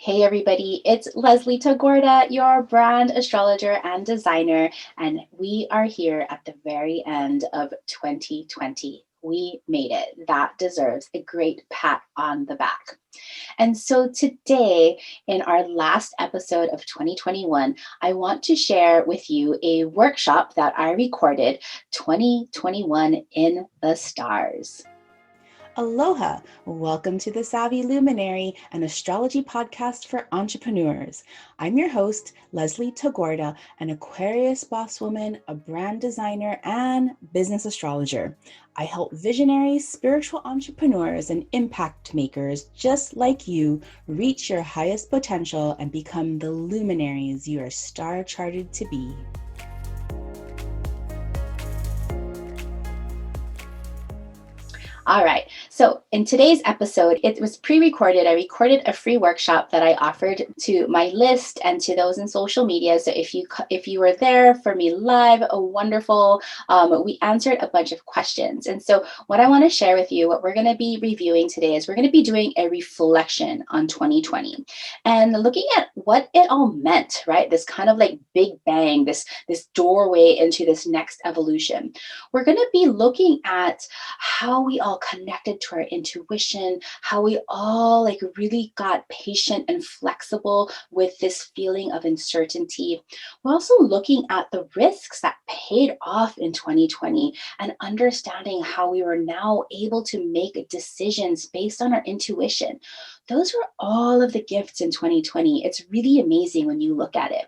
Hey everybody, it's Leslie Tagorda, your brand astrologer and designer, and we are here at the very end of 2020. We made it. That deserves a great pat on the back. And so today, in our last episode of 2021, I want to share with you a workshop that I recorded, 2021 in the Stars. Aloha! Welcome to the Savvy Luminary, an astrology podcast for entrepreneurs. I'm your host, Leslie Tagorda, an Aquarius boss woman, a brand designer, and business astrologer. I help visionary spiritual entrepreneurs and impact makers just like you reach your highest potential and become the luminaries you are star charted to be. All right. So in today's episode, it was pre-recorded. I recorded a free workshop that I offered to my list and to those in social media. So if you were there for me live, wonderful. We answered a bunch of questions. And so what I want to share with you, what we're going to be reviewing today is we're going to be doing a reflection on 2020 and looking at what it all meant, right? This kind of like big bang, this doorway into this next evolution. We're going to be looking at how we all connected to our intuition, how we all like really got patient and flexible with this feeling of uncertainty. We're also looking at the risks that paid off in 2020 and understanding how we were now able to make decisions based on our intuition. Those were all of the gifts in 2020. It's really amazing when you look at it.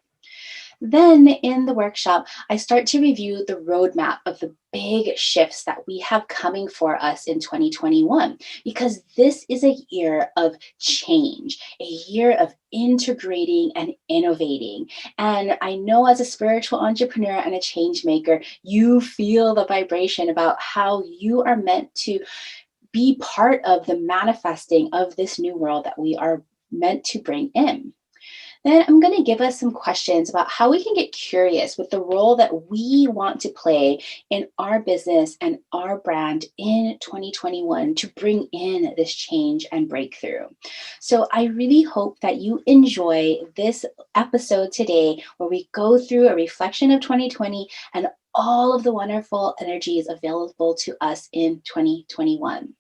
Then in the workshop, I start to review the roadmap of the big shifts that we have coming for us in 2021, because this is a year of change, a year of integrating and innovating. And I know as a spiritual entrepreneur and a change maker, you feel the vibration about how you are meant to be part of the manifesting of this new world that we are meant to bring in. Then I'm going to give us some questions about how we can get curious with the role that we want to play in our business and our brand in 2021 to bring in this change and breakthrough. So I really hope that you enjoy this episode today where we go through a reflection of 2020 and all of the wonderful energies available to us in 2021.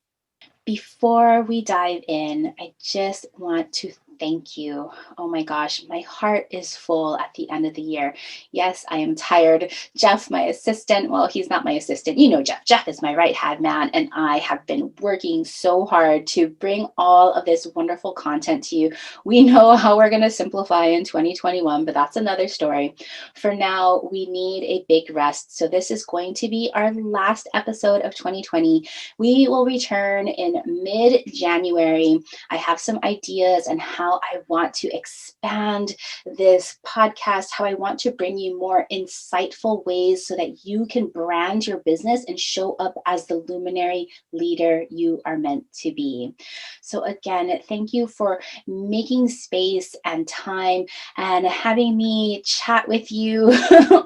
Before we dive in, I just want to thank you. Oh my gosh, my heart is full at the end of the year. Yes, I am tired. Jeff, my assistant, well, he's not my assistant. You know Jeff. Jeff is my right-hand man, and I have been working so hard to bring all of this wonderful content to you. We know how we're going to simplify in 2021, but that's another story. For now, we need a big rest. So this is going to be our last episode of 2020. We will return in mid-January. I have some ideas on how I want to expand this podcast, how I want to bring you more insightful ways so that you can brand your business and show up as the luminary leader you are meant to be. So again, thank you for making space and time and having me chat with you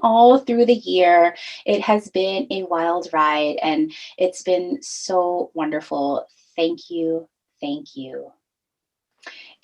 all through the year. It has been a wild ride and it's been so wonderful. Thank you. Thank you.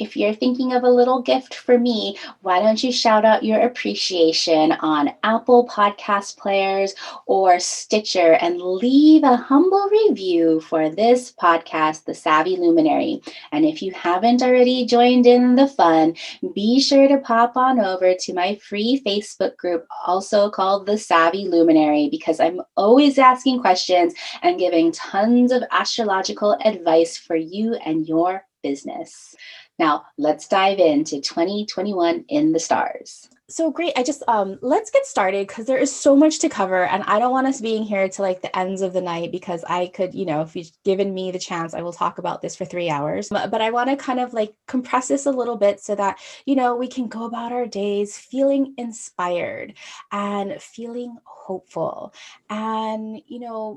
If you're thinking of a little gift for me, why don't you shout out your appreciation on Apple Podcast players or Stitcher and leave a humble review for this podcast, The Savvy Luminary. And if you haven't already joined in the fun, be sure to pop on over to my free Facebook group, also called The Savvy Luminary, because I'm always asking questions and giving tons of astrological advice for you and your business. Now, let's dive into 2021 in the stars. So great. I just let's get started because there is so much to cover and I don't want us being here to like the ends of the night because I could, if you've given me the chance, I will talk about this for 3 hours. But I want to kind of like compress this a little bit so that, we can go about our days feeling inspired and feeling hopeful. And,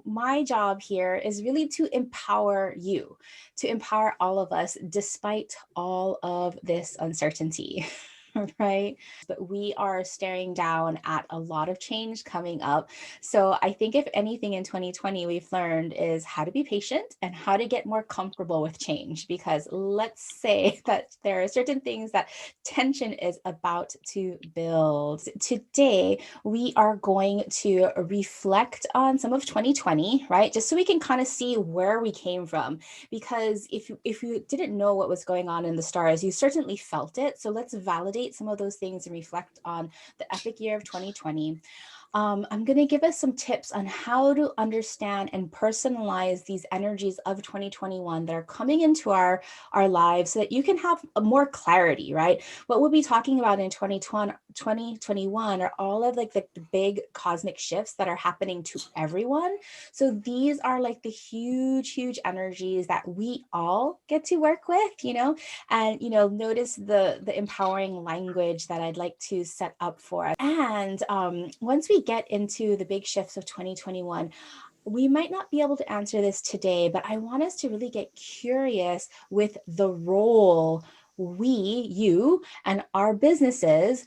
my job here is really to empower you, to empower all of us despite all of this uncertainty. right? But we are staring down at a lot of change coming up. So I think if anything in 2020 we've learned is how to be patient and how to get more comfortable with change, because let's say that there are certain things that tension is about to build. Today, we are going to reflect on some of 2020, right? Just so we can kind of see where we came from. Because if you didn't know what was going on in the stars, you certainly felt it. So let's validate some of those things and reflect on the epic year of 2020. I'm going to give us some tips on how to understand and personalize these energies of 2021 that are coming into our lives so that you can have a more clarity, right? What we'll be talking about in 2021 are all of like the big cosmic shifts that are happening to everyone. So these are like the huge energies that we all get to work with, and, notice the empowering language that I'd like to set up for us. And once we get into the big shifts of 2021, we might not be able to answer this today, but I want us to really get curious with the role you, and our businesses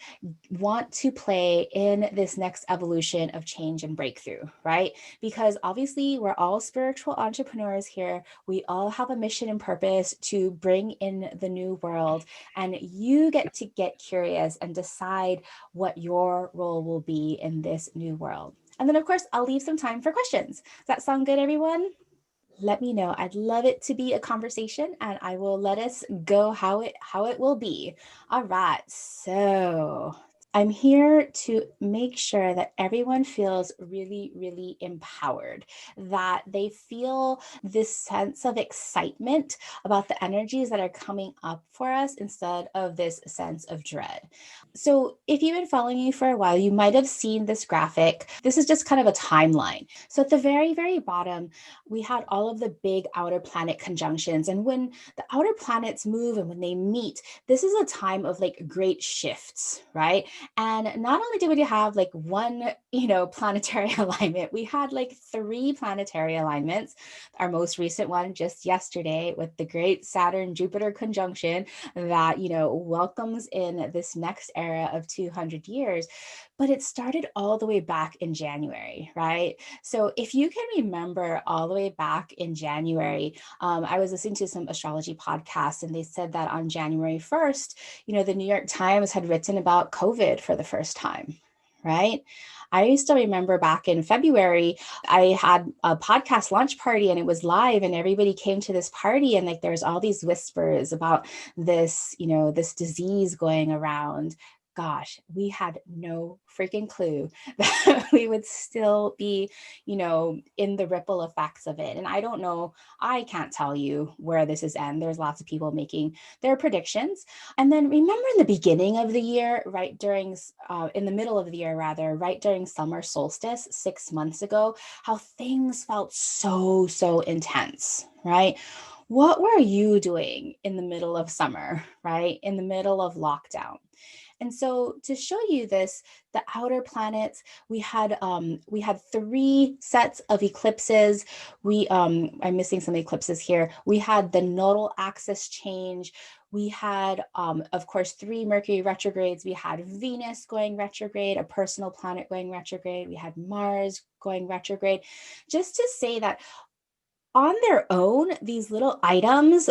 want to play in this next evolution of change and breakthrough, right? Because obviously we're all spiritual entrepreneurs here. We all have a mission and purpose to bring in the new world, and you get to get curious and decide what your role will be in this new world. And then, of course, I'll leave some time for questions. Does that sound good, everyone? Let me know. I'd love it to be a conversation, and I will let us go how it will be. All right. So I'm here to make sure that everyone feels really empowered, that they feel this sense of excitement about the energies that are coming up for us instead of this sense of dread. So if you've been following me for a while, you might have seen this graphic. This is just kind of a timeline. So at the very bottom, we had all of the big outer planet conjunctions. And when the outer planets move and when they meet, this is a time of like great shifts, right? And not only did we have like one, planetary alignment, we had like 3 planetary alignments. Our most recent one just yesterday with the great Saturn Jupiter conjunction that, welcomes in this next era of 200 years. But it started all the way back in January, right? So if you can remember all the way back in January, I was listening to some astrology podcasts, and they said that on January 1st, the New York Times had written about COVID for the first time, right? I still remember back in February, I had a podcast launch party and it was live, and everybody came to this party, and like there's all these whispers about this, this disease going around. Gosh, we had no freaking clue that we would still be, in the ripple effects of it. And I don't know, I can't tell you where this is end. There's lots of people making their predictions. And then remember in the beginning of the year, right during, in the middle of the year, rather, right during summer solstice 6 months ago, how things felt so intense, right? What were you doing in the middle of summer, right? In the middle of lockdown? And so to show you this, the outer planets, we had 3 sets of eclipses. I'm missing some eclipses here. We had the nodal axis change. We had, of course, 3 Mercury retrogrades. We had Venus going retrograde, a personal planet going retrograde. We had Mars going retrograde. Just to say that on their own, these little items,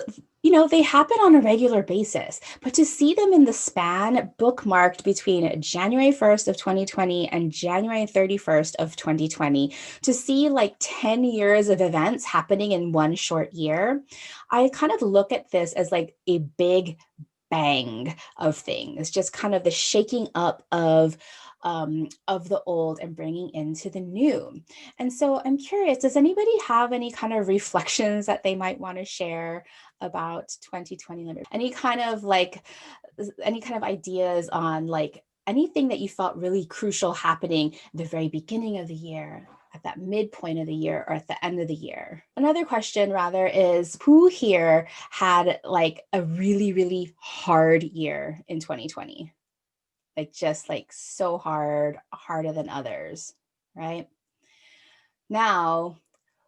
they happen on a regular basis, but to see them in the span bookmarked between January 1st of 2020 and January 31st of 2020, to see like 10 years of events happening in one short year, I kind of look at this as like a big bang of things, just kind of the shaking up of the old and bringing into the new. And so I'm curious, does anybody have any kind of reflections that they might want to share about 2020? Any kind of ideas on like anything that you felt really crucial happening the very beginning of the year, at that midpoint of the year, or at the end of the year? Another question rather is, who here had like a really hard year in 2020? Like just like so harder than others, right? Now,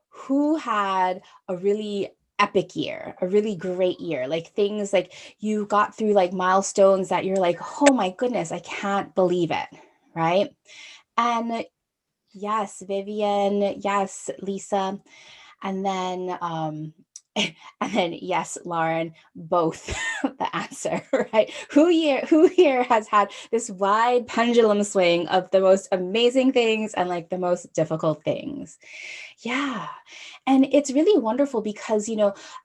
who had a really epic year, a really great year, like things like you got through like milestones that you're like, oh my goodness, I can't believe it, right? And yes, Vivian, yes, Lisa, and then and then yes, Lauren, both the answer, right? Who here has had this wide pendulum swing of the most amazing things and like the most difficult things? Yeah. And it's really wonderful because,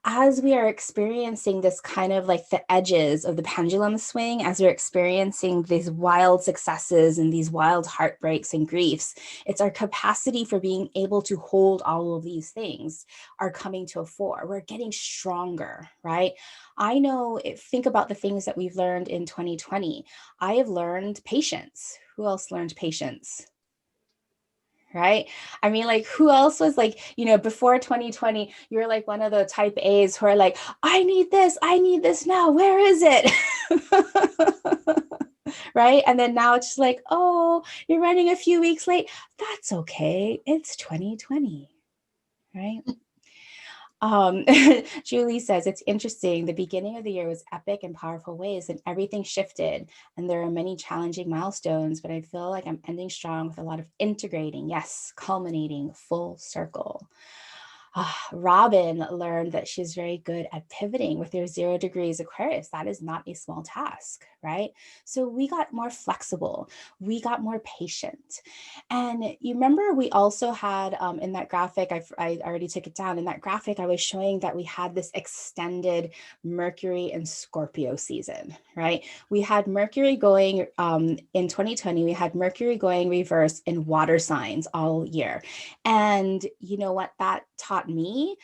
as we are experiencing this kind of like the edges of the pendulum swing, as we're experiencing these wild successes and these wild heartbreaks and griefs, it's our capacity for being able to hold all of these things are coming to a fore. We're getting stronger, right? I know, think about the things that we've learned in 2020. I have learned patience. Who else learned patience? Right? I mean, like, who else was like, before 2020, you're like one of the type A's who are like, I need this now. Where is it? Right? And then now it's just like, oh, you're running a few weeks late. That's okay. It's 2020. Right? Julie says, it's interesting. The beginning of the year was epic in powerful ways, and everything shifted. And there are many challenging milestones, but I feel like I'm ending strong with a lot of integrating. Yes, culminating, full circle. Robin learned that she's very good at pivoting with her 0 degrees Aquarius. That is not a small task, right? So we got more flexible. We got more patient. And you remember we also had in that graphic, I already took it down. In that graphic, I was showing that we had this extended Mercury and Scorpio season, right? We had Mercury going in 2020, we had Mercury going reverse in water signs all year. And you know what that taught me?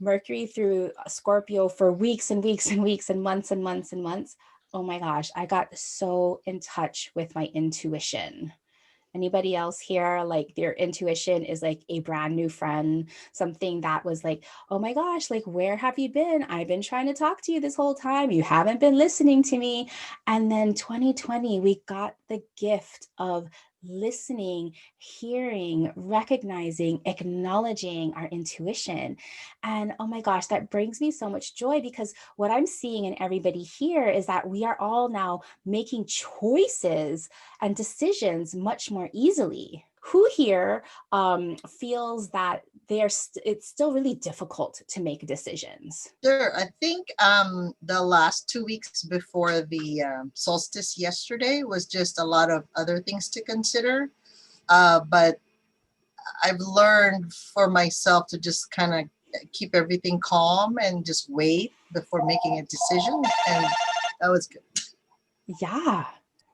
Mercury through Scorpio for weeks and weeks and weeks and months and months and months. Oh my gosh, I got so in touch with my intuition. Anybody else here, like their intuition is like a brand new friend, something that was like, oh my gosh, like, where have you been? I've been trying to talk to you this whole time. You haven't been listening to me. And then 2020, we got the gift of listening, hearing, recognizing, acknowledging our intuition. And oh my gosh, that brings me so much joy because what I'm seeing in everybody here is that we are all now making choices and decisions much more easily. Who here feels that it's still really difficult to make decisions? Sure. I think the last 2 weeks before the solstice yesterday was just a lot of other things to consider. But I've learned for myself to just kind of keep everything calm and just wait before making a decision. And that was good. Yeah.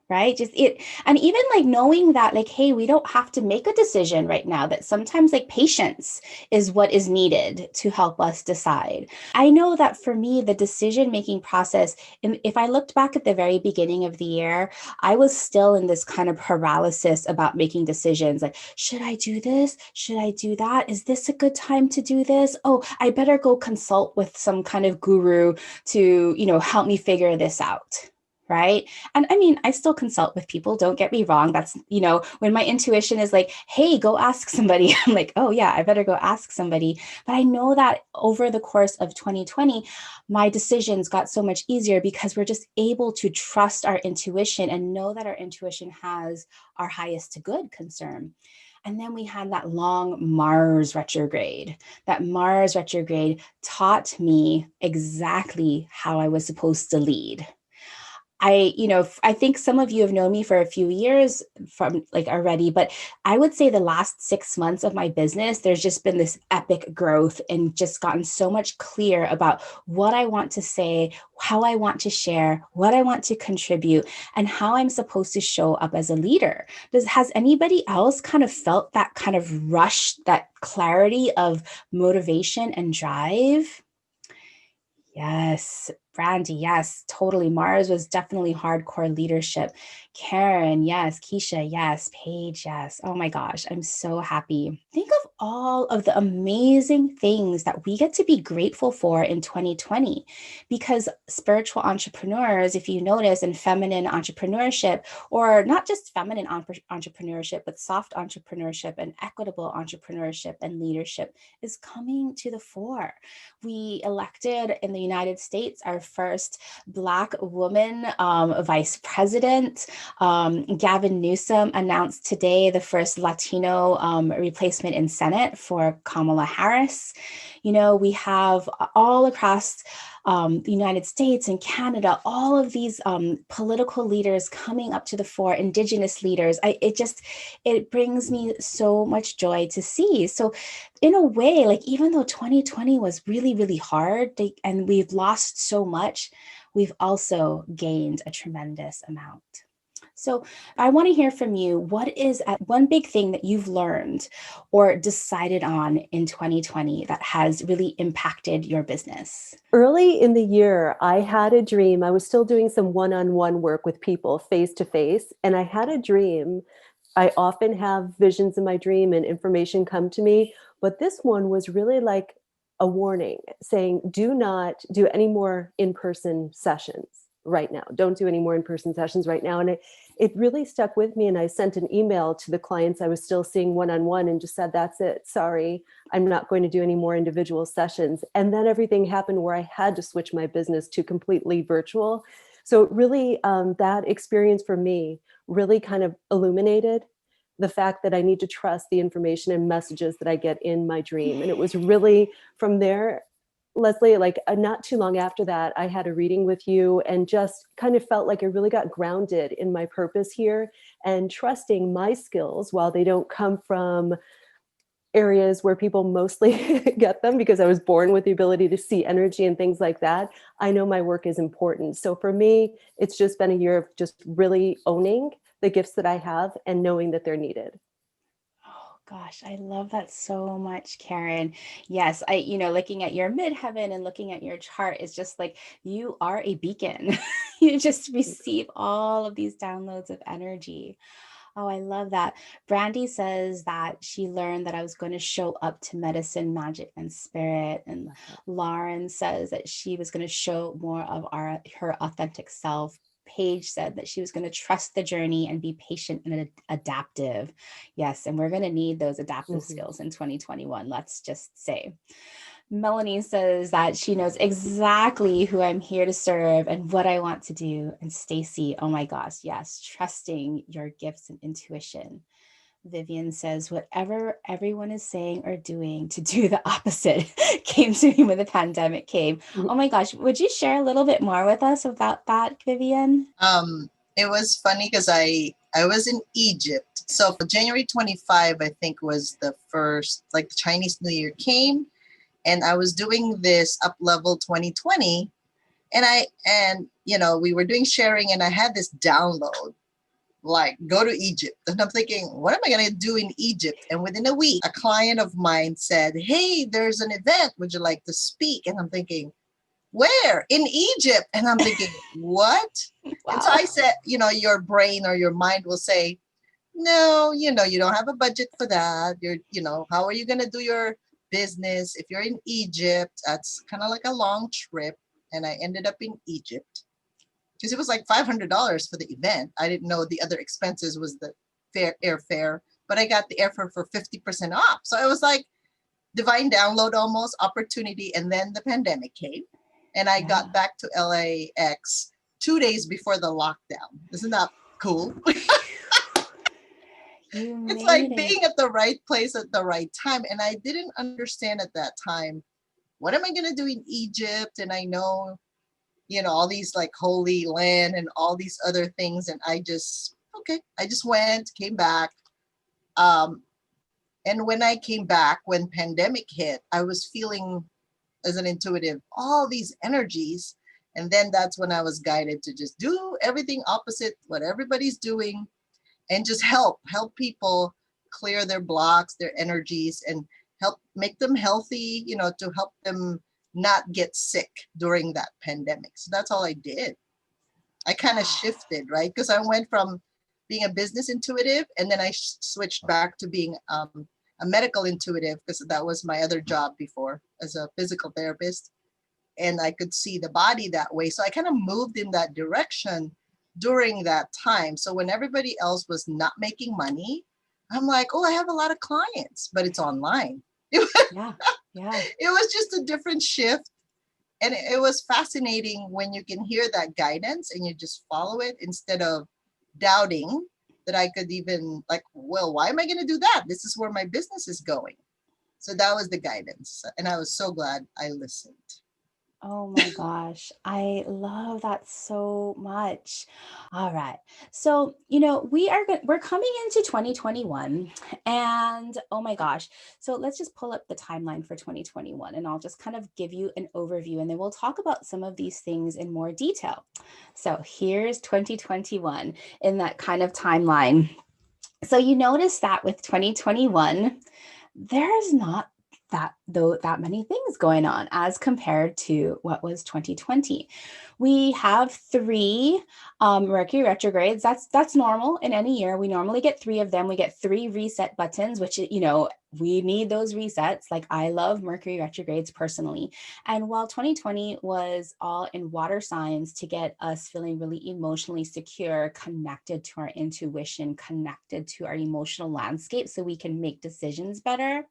Right. Just it. And even like knowing that, like, hey, we don't have to make a decision right now, that sometimes like patience is what is needed to help us decide. I know that for me, the decision-making process, and if I looked back at the very beginning of the year, I was still in this kind of paralysis about making decisions. Like, should I do this? Should I do that? Is this a good time to do this? Oh, I better go consult with some kind of guru to, help me figure this out. Right. And I mean, I still consult with people. Don't get me wrong. That's, when my intuition is like, hey, go ask somebody, I'm like, oh, yeah, I better go ask somebody. But I know that over the course of 2020, my decisions got so much easier because we're just able to trust our intuition and know that our intuition has our highest to good concern. And then we had that long Mars retrograde. That Mars retrograde taught me exactly how I was supposed to lead. I think some of you have known me for a few years from like already, but I would say the last 6 months of my business, there's just been this epic growth and just gotten so much clear about what I want to say, how I want to share, what I want to contribute, and how I'm supposed to show up as a leader. Has anybody else kind of felt that kind of rush, that clarity of motivation and drive? Yes. Brandy, yes, totally. Mars was definitely hardcore leadership. Karen, yes. Keisha, yes. Paige, yes. Oh my gosh, I'm so happy. Think of all of the amazing things that we get to be grateful for in 2020, because spiritual entrepreneurs, if you notice, and feminine entrepreneurship, or not just feminine entrepreneurship, but soft entrepreneurship and equitable entrepreneurship and leadership is coming to the fore. We elected in the United States our first Black woman vice president. Gavin Newsom announced today the first Latino replacement in Senate for Kamala Harris. You know, we have all across the United States and Canada, all of these political leaders coming up to the fore, Indigenous leaders. It brings me so much joy to see. So in a way, like even though 2020 was really, really hard and we've lost so much, we've also gained a tremendous amount. So I want to hear from you. What is one big thing that you've learned or decided on in 2020 that has really impacted your business? Early in the year, I had a dream. I was still doing some one-on-one work with people face to face, and I had a dream. I often have visions in my dream and information come to me, but this one was really like a warning saying, do not do any more in-person sessions right now. Don't do any more in-person sessions right now. And it really stuck with me. And I sent an email to the clients I was still seeing one-on-one and just said, that's it. Sorry, I'm not going to do any more individual sessions. And then everything happened where I had to switch my business to completely virtual. So really, that experience for me really kind of illuminated the fact that I need to trust the information and messages that I get in my dream. And it was really from there, Leslie, like not too long after that, I had a reading with you and just kind of felt like I really got grounded in my purpose here and trusting my skills while they don't come from areas where people mostly get them, because I was born with the ability to see energy and things like that. I know my work is important. So for me, it's just been a year of just really owning the gifts that I have and knowing that they're needed. Gosh, I love that so much, Karen. Yes, looking at your midheaven and looking at your chart is just like you are a beacon. You just receive all of these downloads of energy. Oh, I love that. Brandy says that she learned that I was going to show up to medicine, magic, and spirit. And Lauren says that she was going to show more of her authentic self. Paige said that she was going to trust the journey and be patient and adaptive. Yes, and we're going to need those adaptive skills in 2021, let's just say. Melanie says that she knows exactly who I'm here to serve and what I want to do. And Stacy, oh my gosh, yes, trusting your gifts and intuition. Vivian says, whatever everyone is saying or doing to do the opposite came to me when the pandemic came. Oh my gosh, would you share a little bit more with us about that, Vivian? It was funny because I was in Egypt. So for January 25, I think was the first, like the Chinese New Year came. And I was doing this Up Level 2020, and we were doing sharing, and I had this download, like go to Egypt. And I'm thinking, what am I going to do in Egypt? And within a week, a client of mine said, hey, there's an event. Would you like to speak? And I'm thinking, where? In Egypt. And I'm thinking, what? Wow. And so I said, your brain or your mind will say, no, you don't have a budget for that. How are you going to do your business if you're in Egypt? That's kind of like a long trip. And I ended up in Egypt because it was like $500 for the event. I didn't know the other expenses was the airfare, but I got the airfare for 50% off. So it was like divine download, almost opportunity. And then the pandemic came and I got back to LAX 2 days before the lockdown. Isn't that cool? It's like being at the right place at the right time. And I didn't understand at that time, what am I going to do in Egypt? And I know, all these like holy land and all these other things. And I just went, came back. And when I came back, when pandemic hit, I was feeling as an intuitive, all these energies. And then that's when I was guided to just do everything opposite what everybody's doing. And just help people clear their blocks, their energies, and help make them healthy, to help them not get sick during that pandemic. So that's all I did. I kind of shifted, right? Because I went from being a business intuitive, and then I switched back to being a medical intuitive, because that was my other job before as a physical therapist. And I could see the body that way. So I kind of moved in that direction during that time. So when everybody else was not making money, I'm like, oh, I have a lot of clients, but it's online. Yeah. Yeah. It was just a different shift. And it was fascinating when you can hear that guidance and you just follow it instead of doubting that I could even, like, well, why am I going to do that? This is where my business is going. So that was the guidance. And I was so glad I listened. Oh my gosh, I love that so much. All right. So, we're coming into 2021, and oh my gosh. So let's just pull up the timeline for 2021, and I'll just kind of give you an overview, and then we'll talk about some of these things in more detail. So here's 2021 in that kind of timeline. So you notice that with 2021, there's not that many things going on as compared to what was 2020. We have three Mercury retrogrades. That's normal in any year. We normally get three of them. We get three reset buttons, which, we need those resets. Like, I love Mercury retrogrades personally. And while 2020 was all in water signs to get us feeling really emotionally secure, connected to our intuition, connected to our emotional landscape so we can make decisions better,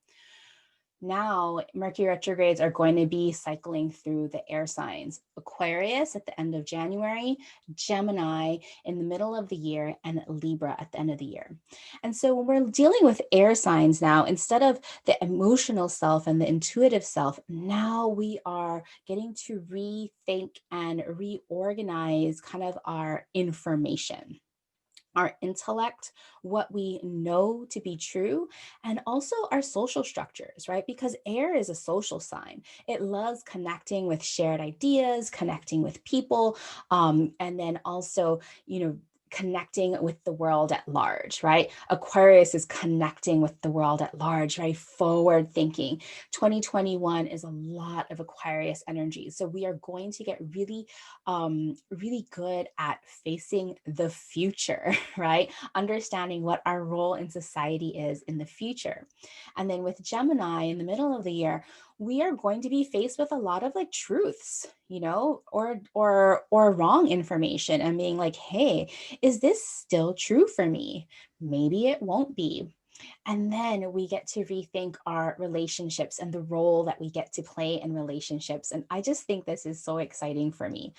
now Mercury retrogrades are going to be cycling through the air signs: Aquarius at the end of January, Gemini in the middle of the year, and Libra at the end of the year. And so when we're dealing with air signs now, instead of the emotional self and the intuitive self, now we are getting to rethink and reorganize kind of our information, our intellect, what we know to be true, and also our social structures, right? Because air is a social sign. It loves connecting with shared ideas, connecting with people, and then also, connecting with the world at large, right? Aquarius is connecting with the world at large, right? Forward thinking. 2021 is a lot of Aquarius energy. So we are going to get really, really good at facing the future, right? Understanding what our role in society is in the future. And then with Gemini in the middle of the year, we are going to be faced with a lot of like truths, or wrong information, and being like, hey, is this still true for me? Maybe it won't be. And then we get to rethink our relationships and the role that we get to play in relationships. And I just think this is so exciting for me.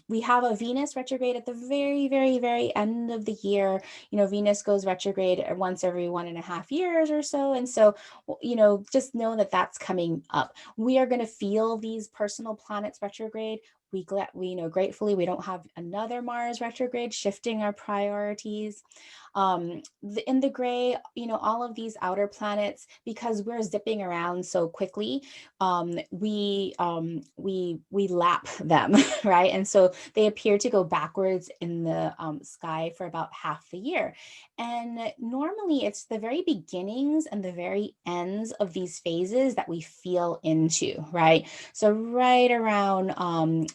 We have a Venus retrograde at the very, very, very end of the year. Venus goes retrograde once every 1.5 years or so. And so, just know that that's coming up. We are going to feel these personal planets retrograde. We know gratefully we don't have another Mars retrograde shifting our priorities. In the gray, all of these outer planets, because we're zipping around so quickly, we lap them, right? And so they appear to go backwards in the sky for about half the year. And normally it's the very beginnings and the very ends of these phases that we feel into, right? So right around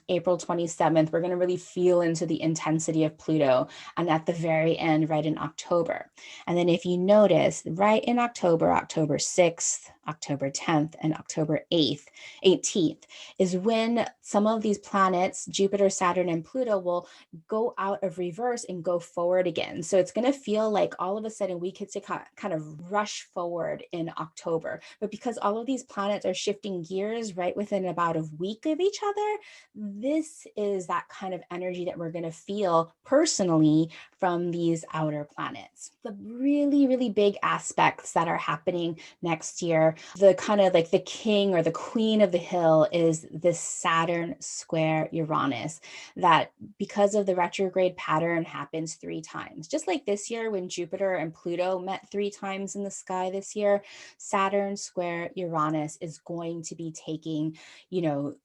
April 27th, we're going to really feel into the intensity of Pluto, and at the very end, right in October. And then if you notice, right in October 6th, October 10th, and October 18th is when some of these planets, Jupiter, Saturn, and Pluto, will go out of reverse and go forward again. So it's going to feel like all of a sudden we get to kind of rush forward in October. But because all of these planets are shifting gears right within about a week of each other, this is that kind of energy that we're going to feel personally from these outer planets. The really, really big aspects that are happening next year, the kind of like the king or the queen of the hill, is this Saturn square Uranus, that because of the retrograde pattern happens 3 times. Just like this year when Jupiter and Pluto met 3 times in the sky this year, Saturn square Uranus is going to be taking,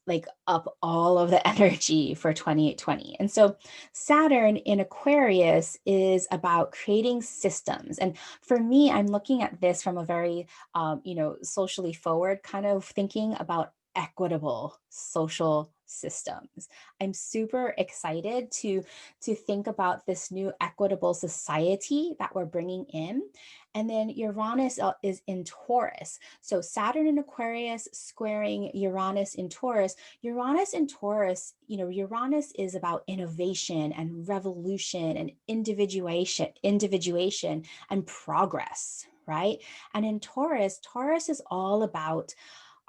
like up all of the energy for 2020. And so Saturn in Aquarius is about creating systems. And for me, I'm looking at this from a very, socially forward kind of thinking about equitable social systems. I'm super excited to think about this new equitable society that we're bringing in. And then Uranus is in Taurus. So Saturn in Aquarius squaring Uranus in Taurus. Uranus in Taurus, Uranus is about innovation and revolution and individuation and progress, right? And in Taurus is all about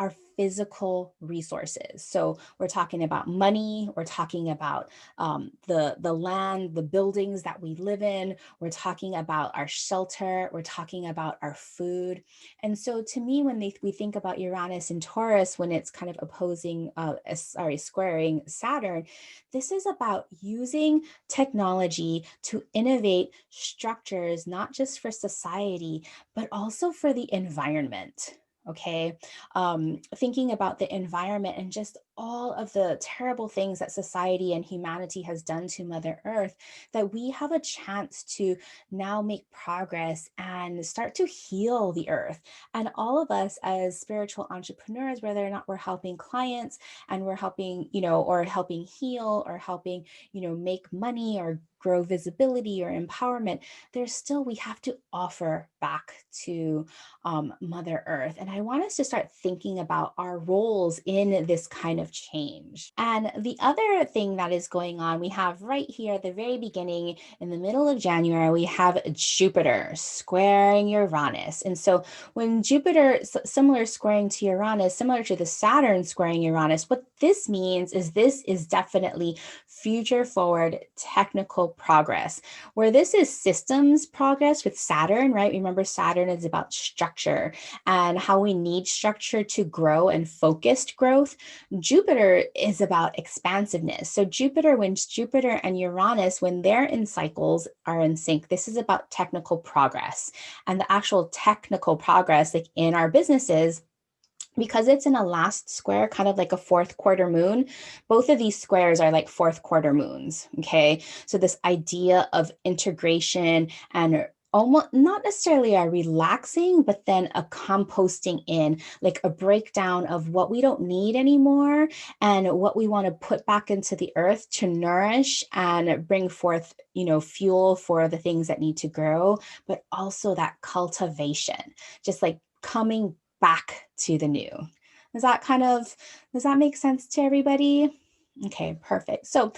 our physical resources. So we're talking about money, we're talking about the land, the buildings that we live in, we're talking about our shelter, we're talking about our food. And so to me, when we think about Uranus and Taurus, when it's kind of squaring Saturn, this is about using technology to innovate structures, not just for society, but also for the environment. Okay. Thinking about the environment and just all of the terrible things that society and humanity has done to Mother Earth, that we have a chance to now make progress and start to heal the earth. And all of us as spiritual entrepreneurs, whether or not we're helping clients and we're helping, or helping heal or helping, make money or grow visibility or empowerment, we have to offer back to Mother Earth. And I want us to start thinking about our roles in this kind of change. And the other thing that is going on, we have right here at the very beginning, in the middle of January, we have Jupiter squaring Uranus. And so when Jupiter, similar squaring to Uranus, similar to the Saturn squaring Uranus, what this means is this is definitely future forward technical progress, where this is systems progress with Saturn, right? Remember, Saturn is about structure and how we need structure to grow and focused growth. Jupiter is about expansiveness. So when Jupiter and Uranus, when they're in cycles, are in sync, this is about technical progress. And the actual technical progress, like in our businesses, because it's in a last square, kind of like a fourth quarter moon, both of these squares are like fourth quarter moons. Okay. So this idea of integration and almost not necessarily a relaxing, but then a composting in, like a breakdown of what we don't need anymore and what we want to put back into the earth to nourish and bring forth, fuel for the things that need to grow, but also that cultivation, just like coming back to the new. Does that make sense to everybody? Okay, perfect. So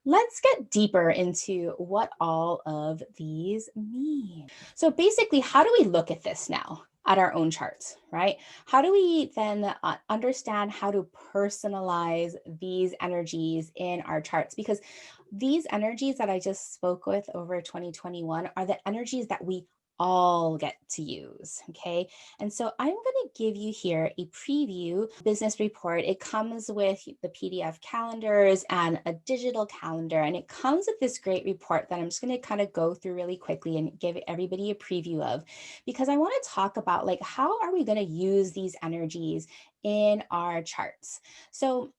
let's get deeper into what all of these mean. So basically, how do we look at this now at our own charts, right? How do we then understand how to personalize these energies in our charts? Because these energies that I just spoke with over 2021 are the energies that we all get to use. Okay. And so I'm going to give you here a preview business report. It comes with the PDF calendars and a digital calendar, and it comes with this great report that I'm just going to kind of go through really quickly and give everybody a preview of, because I want to talk about like, how are we going to use these energies in our charts? So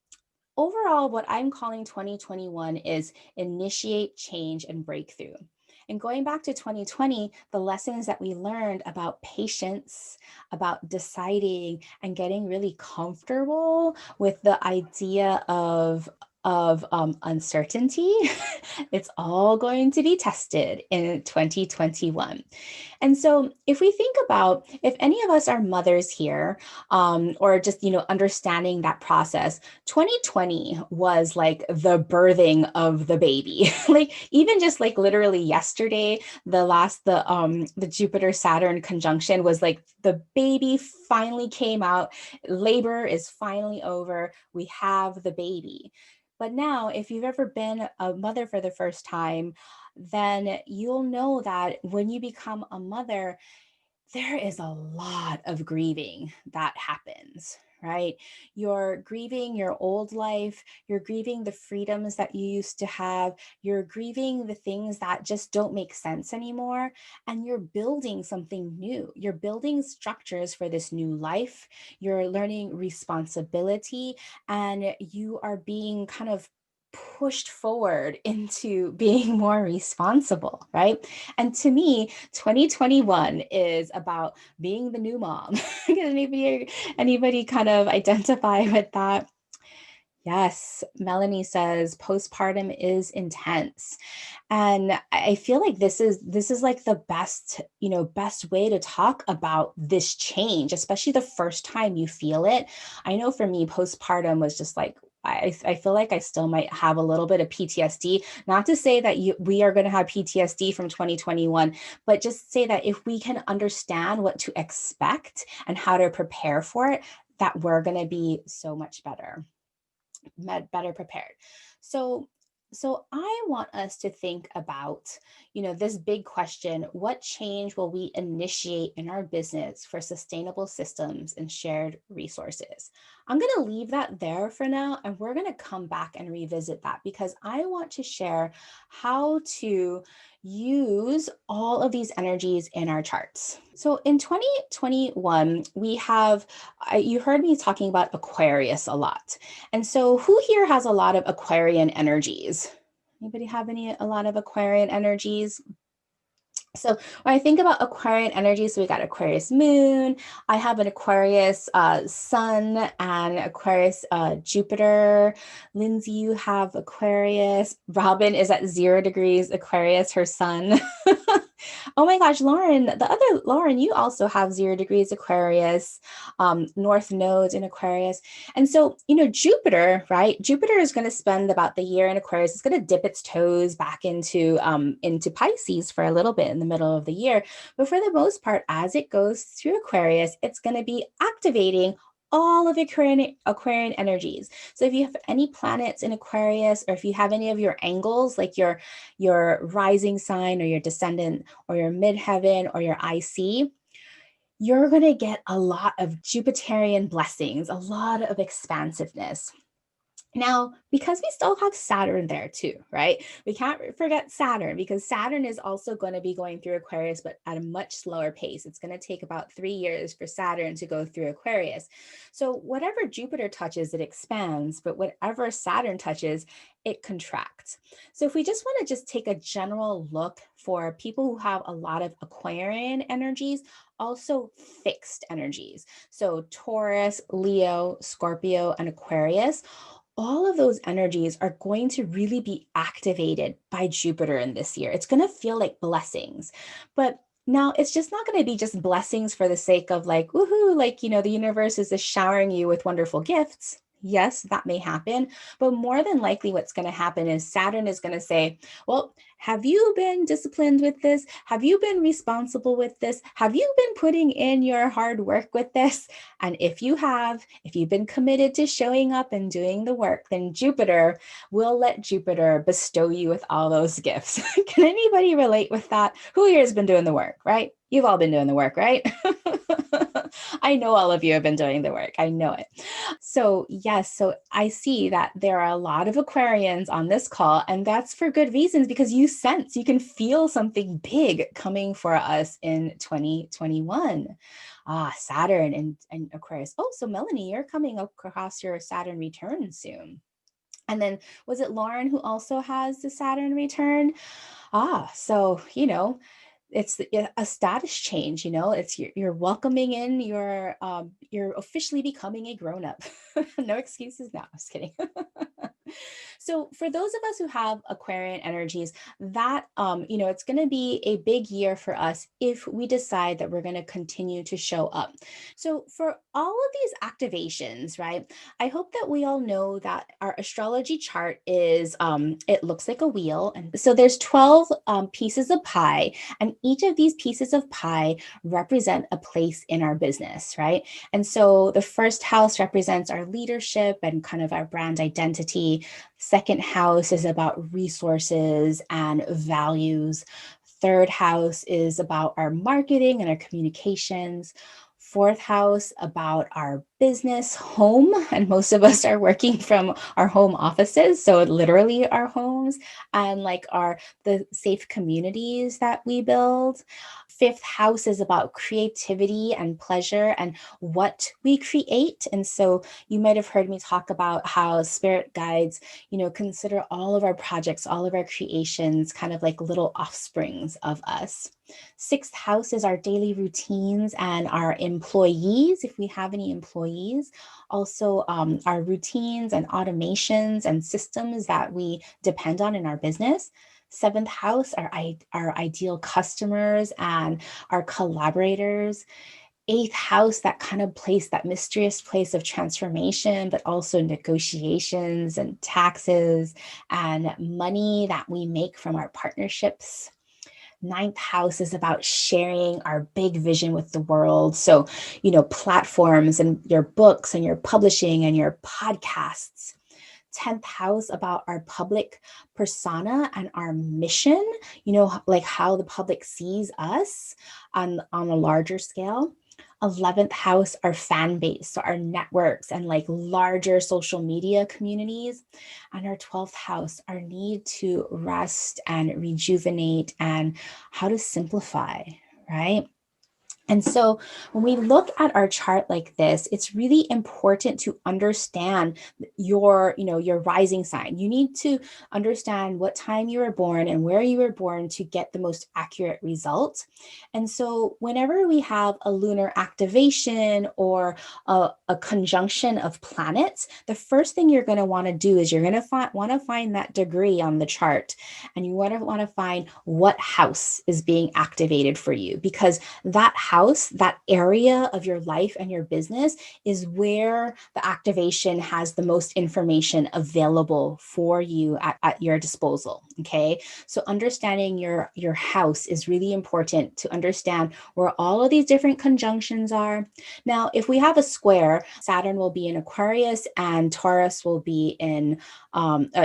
overall, what I'm calling 2021 is initiate, change, and breakthrough. And going back to 2020, the lessons that we learned about patience, about deciding and getting really comfortable with the idea of uncertainty, it's all going to be tested in 2021. And so if we think about, if any of us are mothers here, or just, understanding that process, 2020 was like the birthing of the baby. Like even just like literally yesterday, the Jupiter Saturn conjunction was like the baby finally came out. Labor is finally over. We have the baby. But now, if you've ever been a mother for the first time, then you'll know that when you become a mother, there is a lot of grieving that happens, right? You're grieving your old life. You're grieving the freedoms that you used to have. You're grieving the things that just don't make sense anymore. And you're building something new. You're building structures for this new life. You're learning responsibility, and you are being kind of pushed forward into being more responsible, right? And to me, 2021 is about being the new mom. Can anybody kind of identify with that? Yes, Melanie says postpartum is intense. And I feel like this is like the best way to talk about this change, especially the first time you feel it. I know for me, postpartum was just like, I feel like I still might have a little bit of PTSD. Not to say that we are going to have PTSD from 2021, but just say that if we can understand what to expect and how to prepare for it, that we're going to be so much better prepared. So I want us to think about, this big question: what change will we initiate in our business for sustainable systems and shared resources? I'm going to leave that there for now, and we're going to come back and revisit that, because I want to share how to use all of these energies in our charts. So in 2021, we have, you heard me talking about Aquarius a lot. And so who here has a lot of Aquarian energies? Anybody have a lot of Aquarian energies? So when I think about Aquarian energy, so we got Aquarius moon, I have an Aquarius sun and Aquarius Jupiter. Lindsay, you have Aquarius. Robin is at 0 degrees Aquarius, her sun. Oh my gosh, Lauren, the other Lauren, you also have 0 degrees Aquarius, North nodes in Aquarius. And so, Jupiter, right? Jupiter is going to spend about the year in Aquarius. It's going to dip its toes back into Pisces for a little bit in the middle of the year. But for the most part, as it goes through Aquarius, it's going to be activating all of Aquarian energies. So if you have any planets in Aquarius, or if you have any of your angles, like your rising sign or your descendant or your midheaven or your IC, you're going to get a lot of Jupiterian blessings, a lot of expansiveness. Now, because we still have Saturn there too, right? We can't forget Saturn, because Saturn is also going to be going through Aquarius, but at a much slower pace. It's going to take about 3 years for Saturn to go through Aquarius. So whatever Jupiter touches, it expands, but whatever Saturn touches, it contracts. So if we just want to just take a general look for people who have a lot of Aquarian energies, also fixed energies. So Taurus, Leo, Scorpio, and Aquarius, all of those energies are going to really be activated by Jupiter in this year. It's going to feel like blessings. But now it's just not going to be just blessings for the sake of like, woohoo, like, the universe is just showering you with wonderful gifts. Yes, that may happen, but more than likely what's going to happen is Saturn is going to say, well, have you been disciplined with this? Have you been responsible with this? Have you been putting in your hard work with this? And if you've been committed to showing up and doing the work, then Jupiter will let Jupiter bestow you with all those gifts. Can anybody relate with that? Who here has been doing the work, right? You've all been doing the work, right? I know all of you have been doing the work. I know it. So yes, so I see that there are a lot of Aquarians on this call, and that's for good reasons, because you can feel something big coming for us in 2021. Saturn and Aquarius. Oh, so Melanie, you're coming across your Saturn return soon. And then was it Lauren who also has the Saturn return? So, it's a status change, it's you're welcoming in, you're officially becoming a grown-up. No excuses now, just kidding. So for those of us who have Aquarian energies, that, it's going to be a big year for us if we decide that we're going to continue to show up. So for all of these activations, right, I hope that we all know that our astrology chart is, it looks like a wheel. And so there's 12 pieces of pie, and each of these pieces of pie represent a place in our business, right? And so the first house represents our leadership and kind of our brand identity. Second house is about resources and values. Third house is about our marketing and our communications. Fourth house about our business, home, and most of us are working from our home offices, so literally our homes, and like the safe communities that we build. fifth house is about creativity and pleasure and what we create. And so you might have heard me talk about how spirit guides, consider all of our projects, all of our creations, kind of like little offsprings of us. Sixth house is our daily routines and our employees, if we have any employees. Also, our routines and automations and systems that we depend on in our business. Seventh house, our ideal customers and our collaborators. Eighth house, that kind of place, that mysterious place of transformation, but also negotiations and taxes and money that we make from our partnerships. Ninth house is about sharing our big vision with the world. So, platforms and your books and your publishing and your podcasts. 10th house about our public persona and our mission, like how the public sees us on a larger scale. 11th house, our fan base, so our networks and like larger social media communities. And our 12th house, our need to rest and rejuvenate and how to simplify, right? And so when we look at our chart like this, it's really important to understand your rising sign. You need to understand what time you were born and where you were born to get the most accurate result. And so whenever we have a lunar activation or a conjunction of planets, the first thing you're going to want to do is you're going to want to find that degree on the chart, and you want to find what house is being activated for you, because that house, that area of your life and your business is where the activation has the most information available for you at your disposal. Okay. So understanding your house is really important to understand where all of these different conjunctions are. Now, if we have a square, Saturn will be in Aquarius and Taurus will be in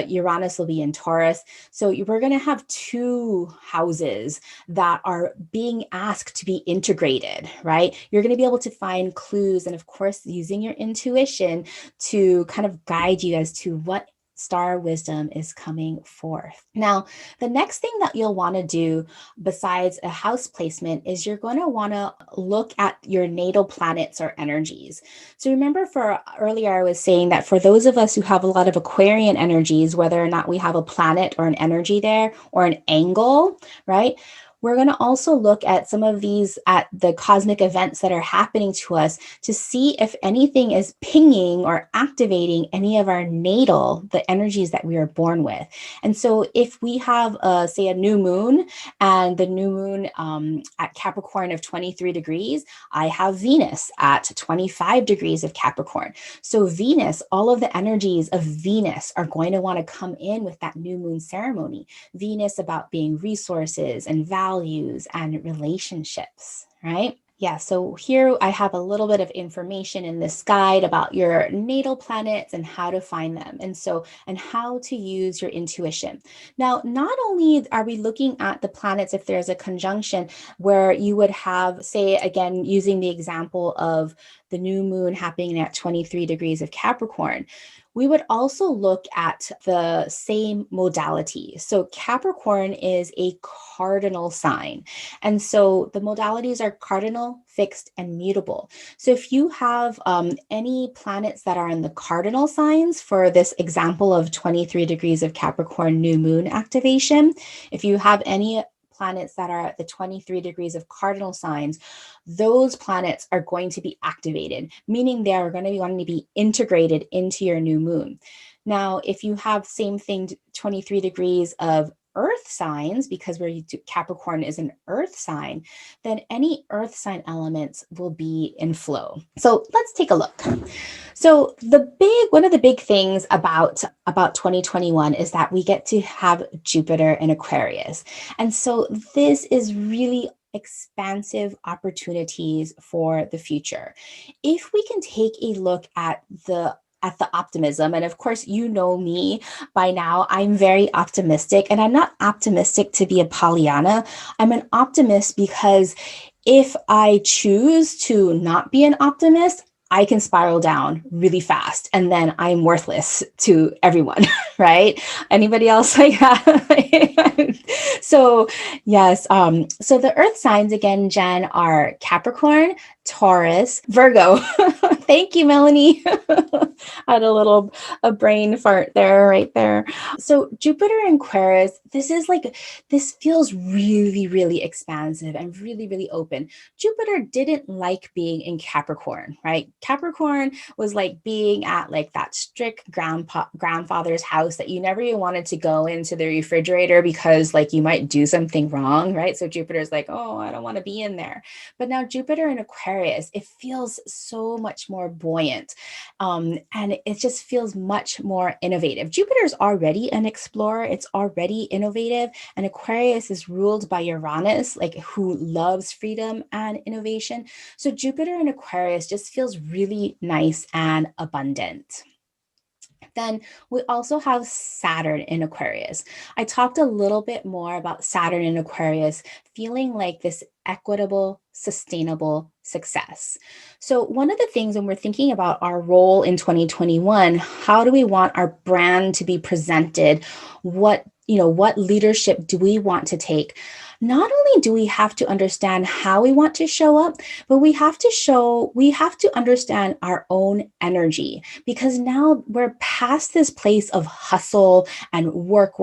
Uranus will be in Taurus. So we're going to have two houses that are being asked to be integrated, right? You're going to be able to find clues and, of course, using your intuition to kind of guide you as to what star wisdom is coming forth. Now, the next thing that you'll want to do besides a house placement is you're going to want to look at your natal planets or energies. So remember, for earlier, I was saying that for those of us who have a lot of Aquarian energies, whether or not we have a planet or an energy there or an angle, right? We're going to also look at some of these, at the cosmic events that are happening to us, to see if anything is pinging or activating any of our natal, the energies that we are born with. And so if we have, say, a new moon, and the new moon at Capricorn of 23 degrees, I have Venus at 25 degrees of Capricorn. So Venus, all of the energies of Venus are going to want to come in with that new moon ceremony. Venus about being resources and values and relationships, right? Yeah, so here I have a little bit of information in this guide about your natal planets and how to find them, and how to use your intuition. Now, not only are we looking at the planets if there's a conjunction where you would have, say, again, using the example of the new moon happening at 23 degrees of Capricorn, we would also look at the same modality. So Capricorn is a cardinal sign. And so the modalities are cardinal, fixed, and mutable. So if you have any planets that are in the cardinal signs for this example of 23 degrees of Capricorn new moon activation, if you have any planets that are at the 23 degrees of cardinal signs, those planets are going to be activated, meaning they are going to be wanting to be integrated into your new moon. Now, if you have same thing, 23 degrees of earth signs, because Capricorn is an earth sign, then any earth sign elements will be in flow. So let's take a look. So one of the big things about 2021 is that we get to have Jupiter in Aquarius. And so this is really expansive opportunities for the future. If we can take a look at the optimism, and of course, you know me by now, I'm very optimistic, and I'm not optimistic to be a Pollyanna. I'm an optimist because if I choose to not be an optimist, I can spiral down really fast, and then I'm worthless to everyone, right? Anybody else like that? So yes. So the earth signs again, Jen, are Capricorn, Taurus, Virgo. Thank you, Melanie. I had a brain fart there, right there. So Jupiter in Aquarius, this feels really, really expansive and really, really open. Jupiter didn't like being in Capricorn, right? Capricorn was like being at like that strict grandfather's house that you never even wanted to go into the refrigerator because like you might do something wrong, right? So Jupiter's like, oh, I don't want to be in there. But now Jupiter in Aquarius, it feels so much more buoyant. And it just feels much more innovative. Jupiter's already an explorer. It's already innovative. And Aquarius is ruled by Uranus, like who loves freedom and innovation. So Jupiter in Aquarius just feels really nice and abundant. Then we also have Saturn in Aquarius. I talked a little bit more about Saturn in Aquarius feeling like this equitable, sustainable success. So one of the things when we're thinking about our role in 2021, how do we want our brand to be presented? What leadership do we want to take? Not only do we have to understand how we want to show up, but we have to understand our own energy, because now we're past this place of hustle and work,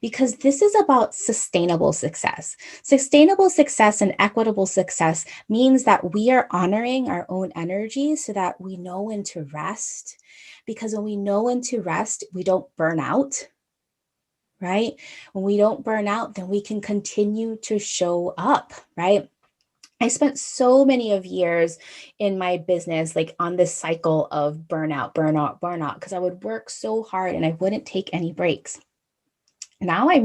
because this is about sustainable success. Sustainable success and equitable success means that we are honoring our own energy so that we know when to rest. Because when we know when to rest, we don't burn out. Right? When we don't burn out, then we can continue to show up, right? I spent so many of years in my business, like on this cycle of burnout, because I would work so hard and I wouldn't take any breaks. Now I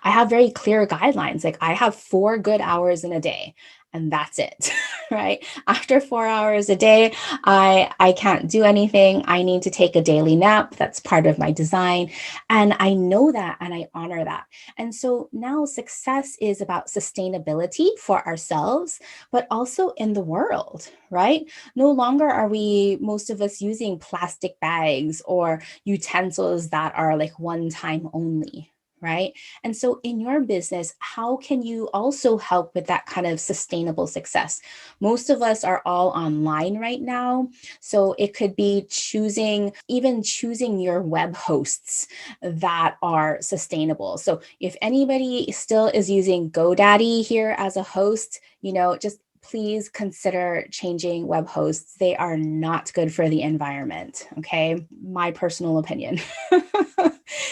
have very clear guidelines. Like I have 4 good hours in a day and that's it, right? After 4 hours a day, I can't do anything. I need to take a daily nap. That's part of my design. And I know that and I honor that. And so now success is about sustainability for ourselves, but also in the world, right? No longer are most of us using plastic bags or utensils that are like one time only. Right? And so in your business, how can you also help with that kind of sustainable success? Most of us are all online right now. So it could be choosing your web hosts that are sustainable. So if anybody still is using GoDaddy here as a host, just please consider changing web hosts. They are not good for the environment. Okay. My personal opinion.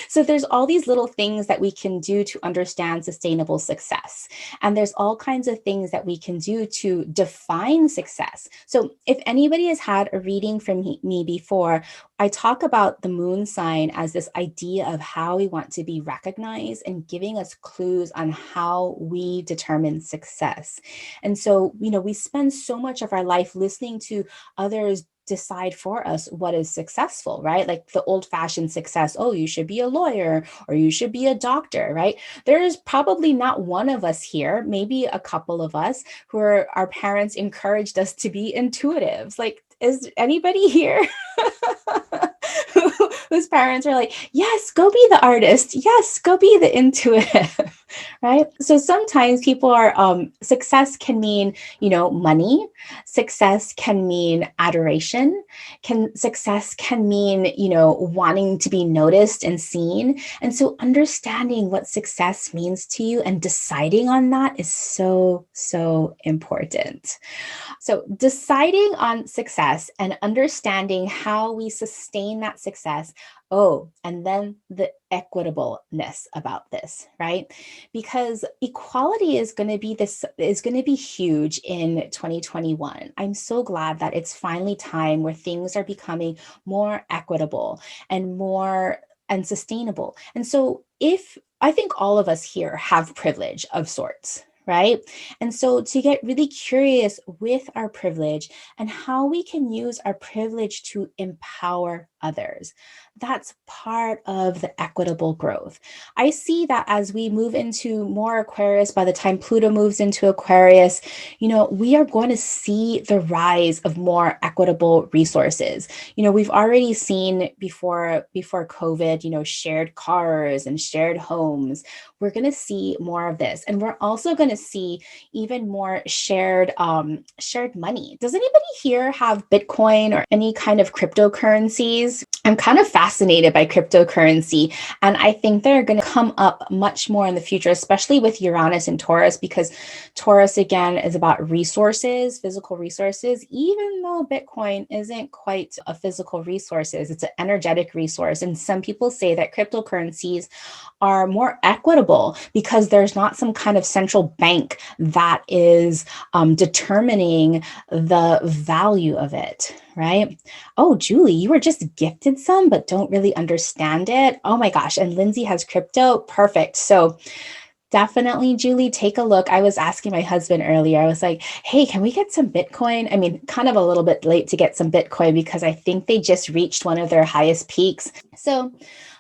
So there's all these little things that we can do to understand sustainable success. And there's all kinds of things that we can do to define success. So if anybody has had a reading from me before, I talk about the moon sign as this idea of how we want to be recognized and giving us clues on how we determine success. And so, we spend so much of our life listening to others decide for us what is successful, right? Like the old-fashioned success, oh, you should be a lawyer or you should be a doctor, right? There is probably not one of us here, maybe a couple of us, who our parents encouraged us to be intuitives. Like, is anybody here whose parents are like, yes, go be the artist. Yes, go be the intuitive, right? So sometimes people success can mean, money. Success can mean adoration. Success can mean, wanting to be noticed and seen. And so understanding what success means to you and deciding on that is so, so important. So deciding on success and understanding how we sustain that success. Oh, and then the equitableness about this, right? Because equality is going to be huge in 2021. I'm so glad that it's finally time where things are becoming more equitable and sustainable. And so I think all of us here have privilege of sorts, right? And so to get really curious with our privilege and how we can use our privilege to empower others. That's part of the equitable growth. I see that as we move into more Aquarius, by the time Pluto moves into Aquarius, we are going to see the rise of more equitable resources. We've already seen before COVID, shared cars and shared homes. We're going to see more of this. And we're also going to see even more shared money. Does anybody here have Bitcoin or any kind of cryptocurrencies? I'm kind of fascinated by cryptocurrency, and I think they're going to come up much more in the future, especially with Uranus and Taurus, because Taurus, again, is about resources, physical resources, even though Bitcoin isn't quite a physical resource, it's an energetic resource. And some people say that cryptocurrencies are more equitable because there's not some kind of central bank that is determining the value of it, right? Oh, Julie, you were just gifted some, but don't really understand it. Oh my gosh. And Lindsay has crypto. Perfect. So definitely, Julie, take a look. I was asking my husband earlier, I was like, hey, can we get some Bitcoin? I mean, kind of a little bit late to get some Bitcoin because I think they just reached one of their highest peaks. So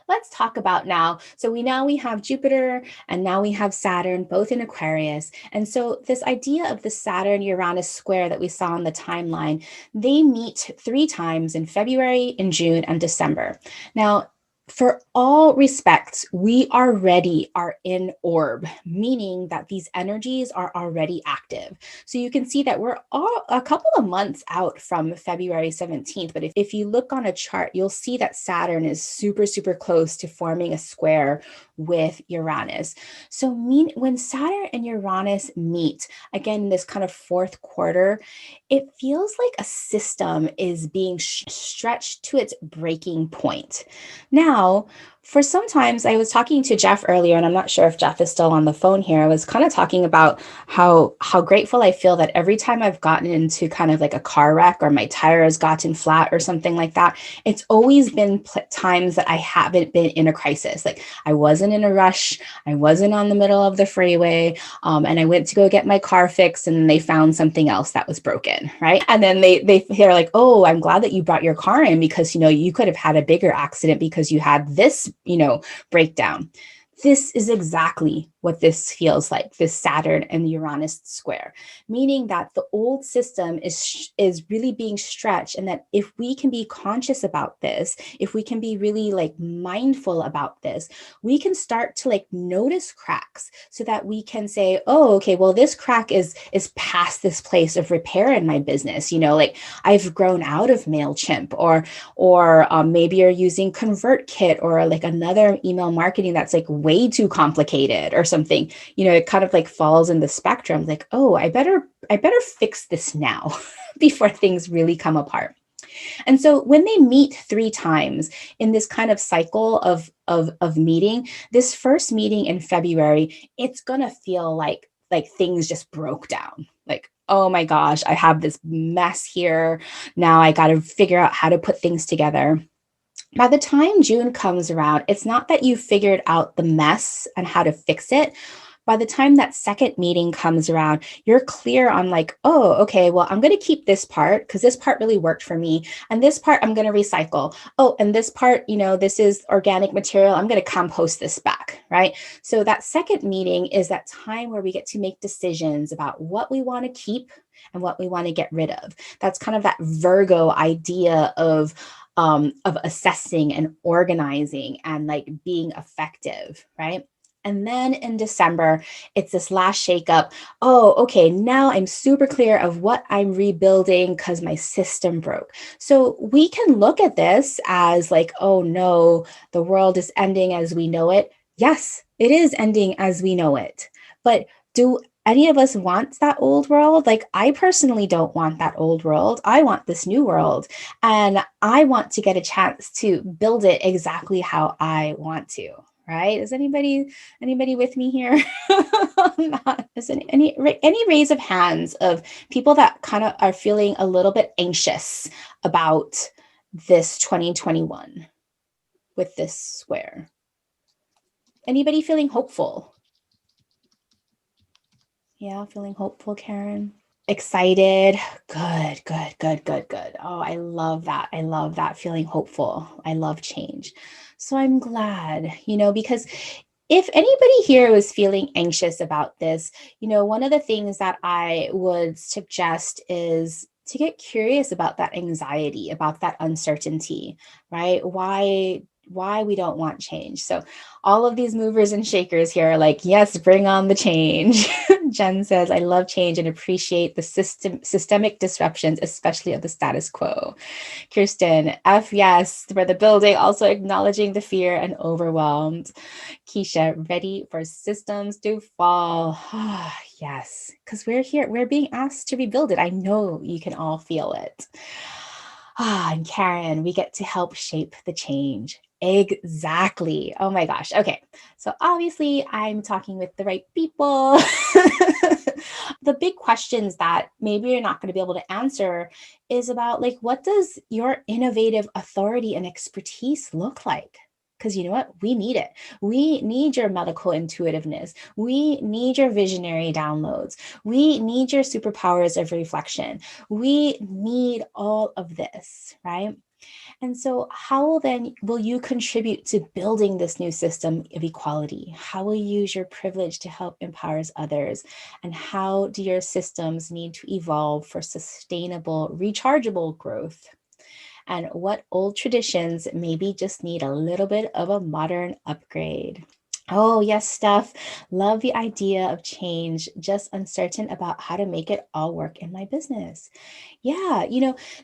let's talk about now. So we have Jupiter and now we have Saturn, both in Aquarius. And so this idea of the Saturn-Uranus square that we saw on the timeline, they meet 3 times in February, in June, and December. Now, for all respects, we already are in orb, meaning that these energies are already active. So you can see that we're all a couple of months out from February 17th. But if you look on a chart, you'll see that Saturn is super, super close to forming a square with Uranus. So when Saturn and Uranus meet, again, this kind of fourth quarter, it feels like a system is being stretched to its breaking point. Now, for sometimes I was talking to Jeff earlier, and I'm not sure if Jeff is still on the phone here. I was kind of talking about how grateful I feel that every time I've gotten into kind of like a car wreck or my tire has gotten flat or something like that, it's always been times that I haven't been in a crisis. Like I wasn't in a rush. I wasn't on the middle of the freeway. And I went to go get my car fixed and they found something else that was broken. Right. And then they're like, oh, I'm glad that you brought your car in because, you could have had a bigger accident because you had this breakdown. This is exactly what this feels like, this Saturn and Uranus square, meaning that the old system is really being stretched. And that if we can be conscious about this, if we can be really like mindful about this, we can start to like notice cracks so that we can say, oh, okay, well, this crack is past this place of repair in my business. Like I've grown out of MailChimp or maybe you're using ConvertKit or like another email marketing that's like way too complicated or something. It kind of like falls in the spectrum like, oh, I better fix this now before things really come apart. And so when they meet 3 times in this kind of cycle of meeting, this first meeting in February, it's going to feel like things just broke down. Like, oh my gosh, I have this mess here. Now I got to figure out how to put things together. By the time June comes around, it's not that you figured out the mess and how to fix it. By the time that second meeting comes around, you're clear on like, oh, okay, well, I'm going to keep this part because this part really worked for me. And this part I'm going to recycle. Oh, and this part, this is organic material. I'm going to compost this back, right? So that second meeting is that time where we get to make decisions about what we want to keep and what we want to get rid of. That's kind of that Virgo idea of assessing and organizing and like being effective, right? And then in December, it's this last shakeup. Oh, okay, now I'm super clear of what I'm rebuilding because my system broke. So we can look at this as like, oh no, the world is ending as we know it. Yes, it is ending as we know it. But do any of us want that old world? Like, I personally don't want that old world. I want this new world. And I want to get a chance to build it exactly how I want to. Right? Is anybody with me here? Is any raise of hands of people that kind of are feeling a little bit anxious about this 2021 with this square? Anybody feeling hopeful? Yeah, feeling hopeful, Karen. Excited. Good, good, good, good, good. Oh, I love that. I love that, feeling hopeful. I love change. So I'm glad, because if anybody here was feeling anxious about this, one of the things that I would suggest is to get curious about that anxiety, about that uncertainty, right? Why we don't want change. So all of these movers and shakers here are like, yes, bring on the change. Jen says, I love change and appreciate the systemic disruptions, especially of the status quo. Kirsten, F yes, for the building, also acknowledging the fear and overwhelmed. Keisha, ready for systems to fall. Yes, because we're here. We're being asked to rebuild it. I know you can all feel it. And Karen, we get to help shape the change. Exactly. Oh my gosh. Okay. So obviously, I'm talking with the right people. The big questions that maybe you're not going to be able to answer is about like, what does your innovative authority and expertise look like? Because you know what? We need it. We need your medical intuitiveness. We need your visionary downloads. We need your superpowers of reflection. We need all of this, right? And so, how then will you contribute to building this new system of equality? How will you use your privilege to help empower others? And how do your systems need to evolve for sustainable, rechargeable growth? And what old traditions maybe just need a little bit of a modern upgrade? Oh, yes, Steph. Love the idea of change, just uncertain about how to make it all work in my business. Yeah,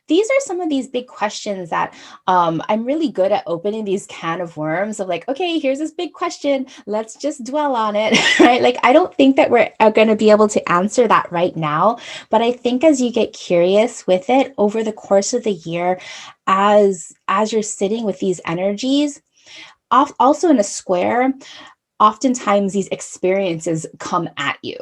these are some of these big questions that I'm really good at opening these can of worms of like, okay, here's this big question. Let's just dwell on it, right? Like, I don't think that we're going to be able to answer that right now. But I think as you get curious with it over the course of the year, as you're sitting with these energies, also in a square, oftentimes these experiences come at you.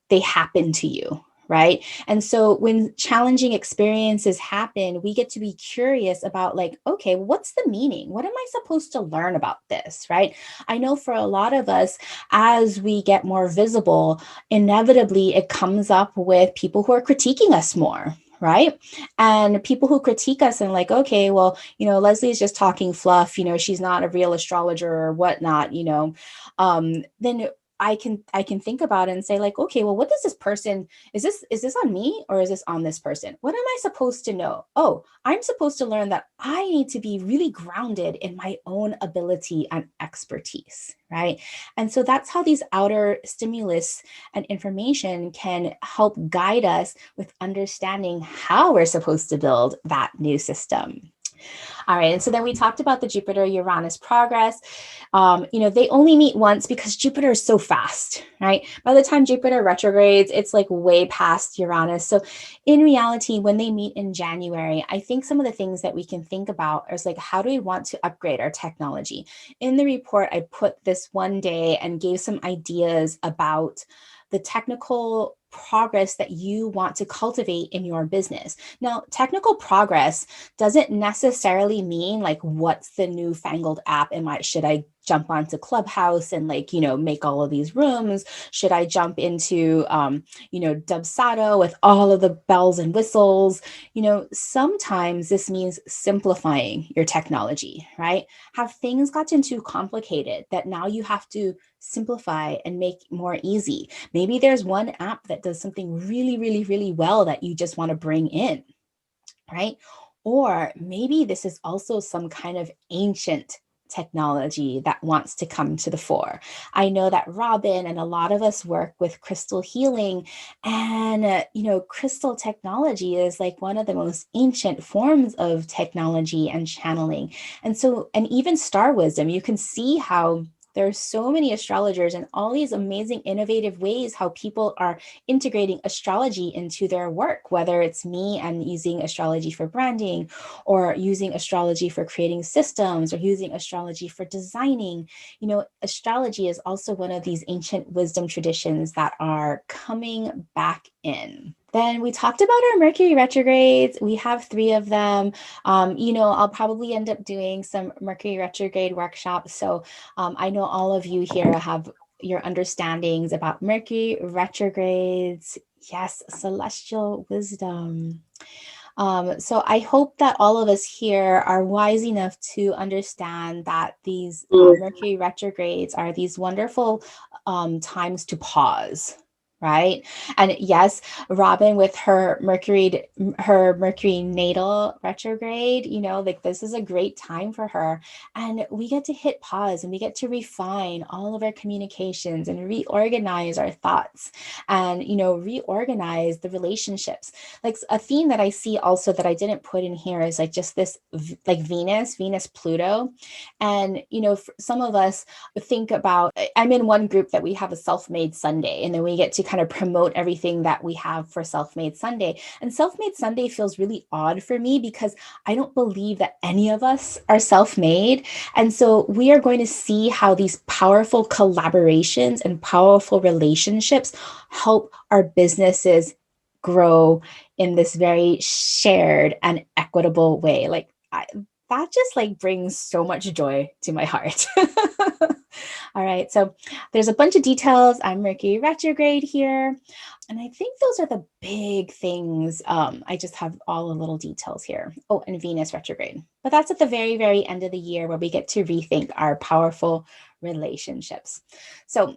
They happen to you, right? And so when challenging experiences happen, we get to be curious about like, okay, what's the meaning? What am I supposed to learn about this, right? I know for a lot of us, as we get more visible, inevitably it comes up with people who are critiquing us more, right? And people who critique us and like, okay, well, Leslie is just talking fluff, she's not a real astrologer or whatnot, then I can think about it and say like, okay, well, what does this person, is this on me or is this on this person? What am I supposed to know? Oh, I'm supposed to learn that I need to be really grounded in my own ability and expertise, right? And so that's how these outer stimulus and information can help guide us with understanding how we're supposed to build that new system. All right. And so then we talked about the Jupiter Uranus progress. They only meet once because Jupiter is so fast, right? By the time Jupiter retrogrades, it's like way past Uranus. So in reality, when they meet in January, I think some of the things that we can think about is like, how do we want to upgrade our technology? In the report, I put this one day and gave some ideas about the technical progress that you want to cultivate in your business. Now, technical progress doesn't necessarily mean like, what's the newfangled app? Should I jump onto Clubhouse and like, make all of these rooms? Should I jump into, Dubsado with all of the bells and whistles? Sometimes this means simplifying your technology, right? Have things gotten too complicated that now you have to simplify and make more easy? Maybe there's one app that does something really, really, really well that you just want to bring in, right? Or maybe this is also some kind of ancient technology that wants to come to the fore. I know that Robin and a lot of us work with crystal healing, and crystal technology is like one of the most ancient forms of technology and channeling. And even star wisdom, you can see how there's so many astrologers and all these amazing innovative ways how people are integrating astrology into their work, whether it's me and using astrology for branding, or using astrology for creating systems, or using astrology for designing. Astrology is also one of these ancient wisdom traditions that are coming back in. Then we talked about our Mercury retrogrades. We have 3 of them. I'll probably end up doing some Mercury retrograde workshops. So I know all of you here have your understandings about Mercury retrogrades. Yes, celestial wisdom. So I hope that all of us here are wise enough to understand that these Mercury retrogrades are these wonderful times to pause, right? And yes, Robin with her Mercury natal retrograde, like this is a great time for her. And we get to hit pause and we get to refine all of our communications and reorganize our thoughts and, reorganize the relationships. Like a theme that I see also that I didn't put in here is like just this like Venus, Pluto. And, some of us think about, I'm in one group that we have a self-made Sunday, and then we get to kind of promote everything that we have for self-made Sunday. And self-made Sunday feels really odd for me because I don't believe that any of us are self-made. And so we are going to see how these powerful collaborations and powerful relationships help our businesses grow in this very shared and equitable way. Like that just like brings so much joy to my heart. All right, so there's a bunch of details on Mercury retrograde here. And I think those are the big things. I just have all the little details here. Oh, and Venus retrograde. But that's at the very, very end of the year where we get to rethink our powerful relationships. So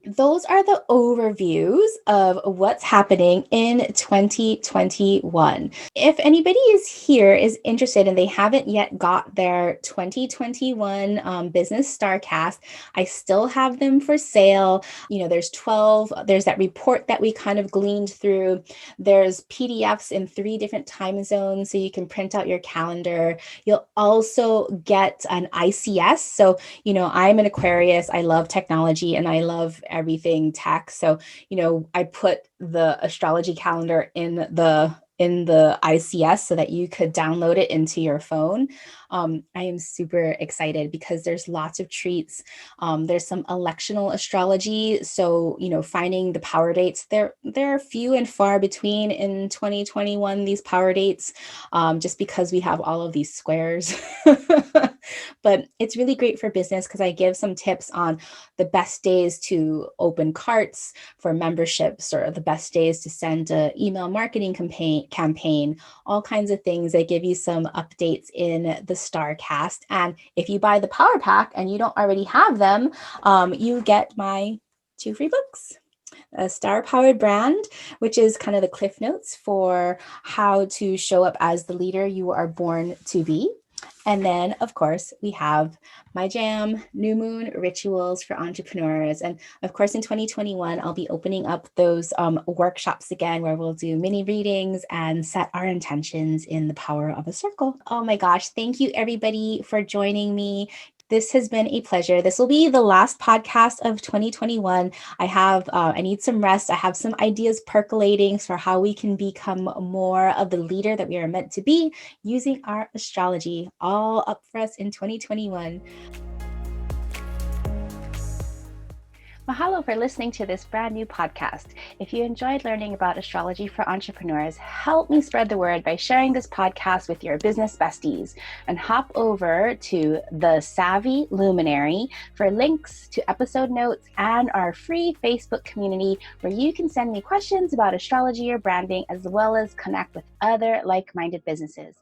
those are the overviews of what's happening in 2021. If anybody is interested and they haven't yet got their 2021 business Starcast, I still have them for sale. There's 12, there's that report that we kind of gleaned through. There's PDFs in 3 different time zones, so you can print out your calendar. You'll also get an ICS. So, I'm an Aquarius. I love technology and I love everything tech. So, I put the astrology calendar in the ICS so that you could download it into your phone. I am super excited because there's lots of treats. There's some electional astrology. So, finding the power dates, they're few and far between in 2021, these power dates, just because we have all of these squares. But it's really great for business because I give some tips on the best days to open carts for memberships or the best days to send an email marketing campaign, all kinds of things. I give you some updates in the Starcast. And if you buy the Power Pack and you don't already have them, you get my 2 free books. A star-powered brand, which is kind of the cliff notes for how to show up as the leader you are born to be. And then, of course, we have my jam, New Moon Rituals for Entrepreneurs. And of course, in 2021, I'll be opening up those workshops again where we'll do mini readings and set our intentions in the power of a circle. Oh my gosh, thank you everybody for joining me. This has been a pleasure. This will be the last podcast of 2021. I need some rest. I have some ideas percolating for how we can become more of the leader that we are meant to be using our astrology, all up for us in 2021. Mahalo for listening to this brand new podcast. If you enjoyed learning about astrology for entrepreneurs, help me spread the word by sharing this podcast with your business besties, and hop over to the Savvy Luminary for links to episode notes and our free Facebook community where you can send me questions about astrology or branding, as well as connect with other like-minded businesses.